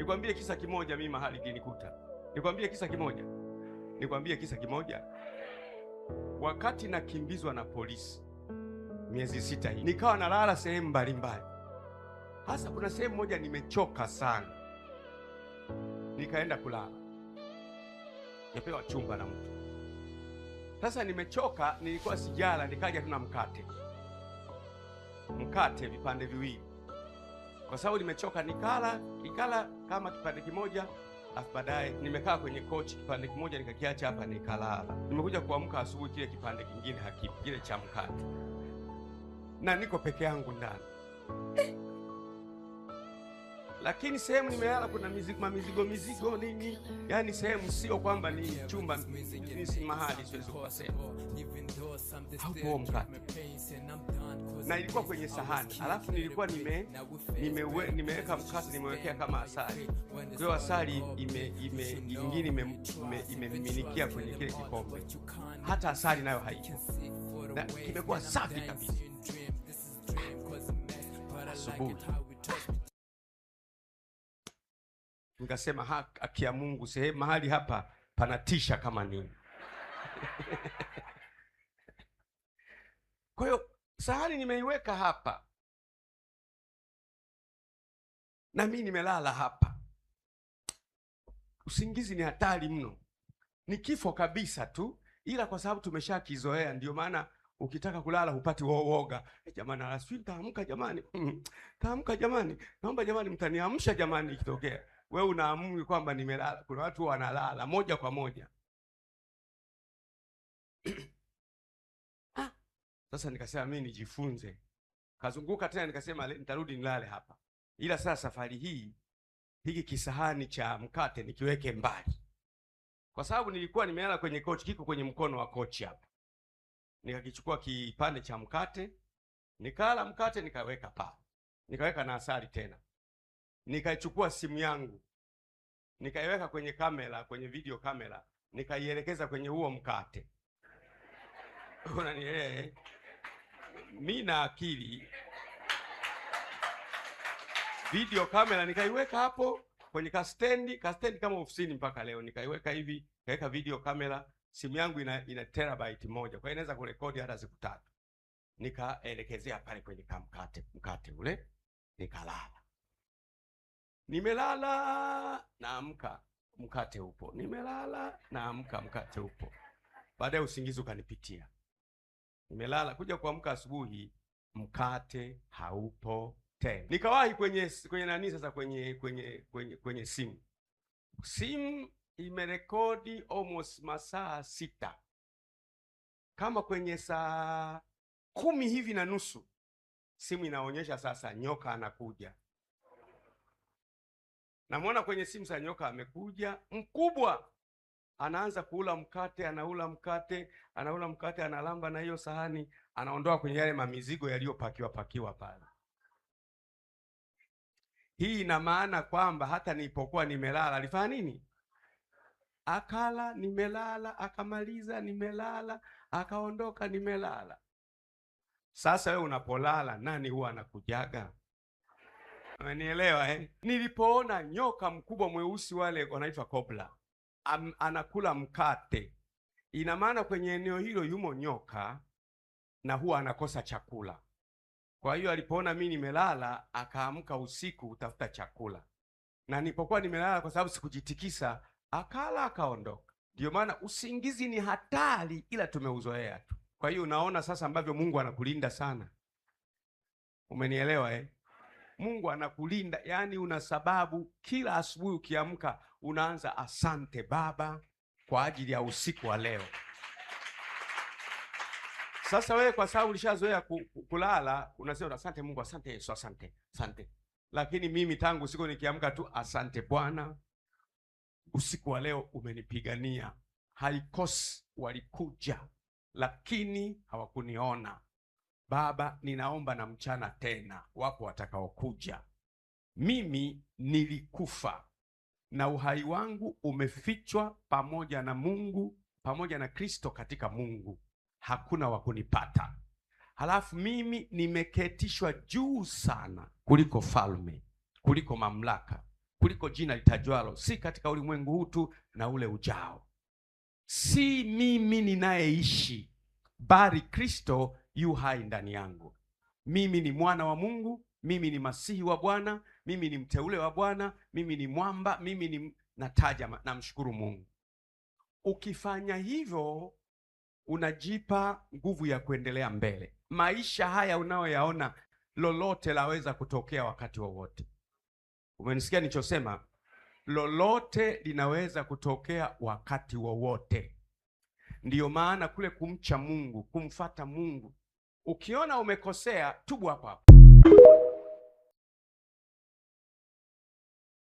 Nikwambie kisa kimoja mimi mahali kinikuta. Nikwambie kisa kimoja. Wakati nakimbizwa na polisi miezi 6 hii, nikawa nalala sehemu mbalimbali. Hasa kuna sehemu moja nimechoka sana, nikaenda kulala. Nipewa chumba na mtu. Sasa nimechoka, nilikuwa sijala, nikaja tuna mkate vipande viwili. Kwa sababu nimechoka, nikala kama kipande kimoja, afu baadaye nimekaa kwenye kochi, kipande kimoja nikakiacha hapa nikalala. Nimekuja kuamka asubuhi, kile kipande kingine hakipo, kile cha mkate, na niko peke yangu ndani. Lakini sehemu nimelala kuna mizigo nini, yani sehemu sio kwamba ni chumba, ni si mahali siwezi kusema. Hapo mkate na ilikuwa kwenye sahani, alafu nilikuwa nimeweka mkate, nimewekea kama asali. Kwa asali nyingine imeminikia kwenye kile kikombe, hata asali nayo haipo, na kimekuwa safi kabisa. Asubuhi nikasema haki ya Mungu, sehemu mahali hapa panatisha kama nini. Kwa hiyo sahani nimeiweka hapa na mimi nimelala hapa. Usingizi ni hatari mno, ni kifo kabisa tu, ila kwa sababu tumeshakizoea ndio maana ukitaka kulala hupati woga. Jamani, alasiri taamka jamani, taamka jamani, naomba jamani mtaniamsha jamani ikitokea. Wewe unaamini kwamba nimelala. Kuna watu wanalala moja kwa moja. Sasa nikasema mimi nijifunze. Kazunguka tena nikasema nitarudi nilale hapa. Ila sasa safari hii hiki kisahani cha mkate nikiweke mbali. Kwa sababu nilikuwa nimelala kwenye kochi, kiko kwenye mkono wa kochi hapa. Nikakichukua kipande cha mkate, nikala mkate nikaweka pale. Nikaweka na asali tena. Nikaichukua simu yangu, nikaiweka kwenye kamera, kwenye video kamera, nikaielekeza kwenye huo mkate. Unanielewa? Mimi na akili. Video kamera nikaiweka hapo kwenye kastendi kama ofisini mpaka leo. Nikaiweka hivi, nikaweka video kamera. Simu yangu ina terabyte moja, kwa hiyo inaweza kurekodi hata siku 3. Nikaelekezea pale kwenye mkate ule, nikalala. Nimelala, naamka, mkate upo. Nimelala, naamka, mkate upo. Baadaye usingizi ukanipitia. Nimelala, kuja kuamka asubuhi, mkate haupo tena. Nikawahi kwenye nani sasa, kwenye simu. Simu imerekodi almost masaa 6. Kama kwenye saa 10 hivi na nusu, simu inaonyesha sasa nyoka anakuja. Namwona kwenye simu sa nyoka amekuja mkubwa, anaanza kuula mkate, anaula mkate, analamba na hiyo sahani, anaondoa kwenye yale mamizigo yaliyopakiwa pale. Hii ina maana kwamba hata nilipokuwa nimelala alifanya nini? Akala, nimelala, akamaliza, nimelala, akaondoka, nimelala. Sasa wewe unapolala nani huwa anakujaga? Unanielewa eh? Nilipoona nyoka mkubwa mweusi, wale wanaitwa cobra, anakula mkate, ina maana kwenye eneo hilo yumo nyoka na huwa anakosa chakula. Kwa hiyo alipoona mimi nimelala, akaamka usiku utafuta chakula. Na nilipokuwa nimelala, kwa sababu sikujitikisa, akala akaondoka. Ndio maana usingizi ni hatari, ila tumeuzoea tu. Kwa hiyo unaona sasa ambavyo Mungu anakulinda sana. Umenielewa eh? Mungu anakulinda, yani una sababu kila asubuhi ukiamka unaanza asante Baba kwa ajili ya usiku wa leo. Sasa wewe kwa sababu ulishazoea kulala, unasema asante Mungu, asante Yesu, asante. Lakini mimi tangu usiku nikiamka tu, asante Bwana, usiku wa leo umenipigania. Haikosi walikuja, lakini hawakuniona. Baba, ninaomba na mchana tena wapo watakaokuja. Mimi nilikufa na uhai wangu umefichwa pamoja na Mungu, pamoja na Kristo katika Mungu. Hakuna wa kunipata. Halafu mimi nimeketishwa juu sana kuliko falme, kuliko mamlaka, kuliko jina litajwalo, si katika ulimwengu huu tu na ule ujao. Si mimi ninayeishi, bali Kristo yu hai ndani yangu. Mimi ni mwana wa Mungu, mimi ni masihi wa Bwana, mimi ni mteule wa Bwana, mimi ni mwamba, mimi ni nataja, namshukuru Mungu. Ukifanya hivyo unajipa nguvu ya kuendelea mbele. Maisha haya unayoyaona, lolote laweza kutokea wakati wowote. Umenisikia nilichosema? Lolote linaweza kutokea wakati wowote. Ndiyo maana kule kumcha Mungu, kumfata Mungu, ukiona umekosea, tubu hapo hapo.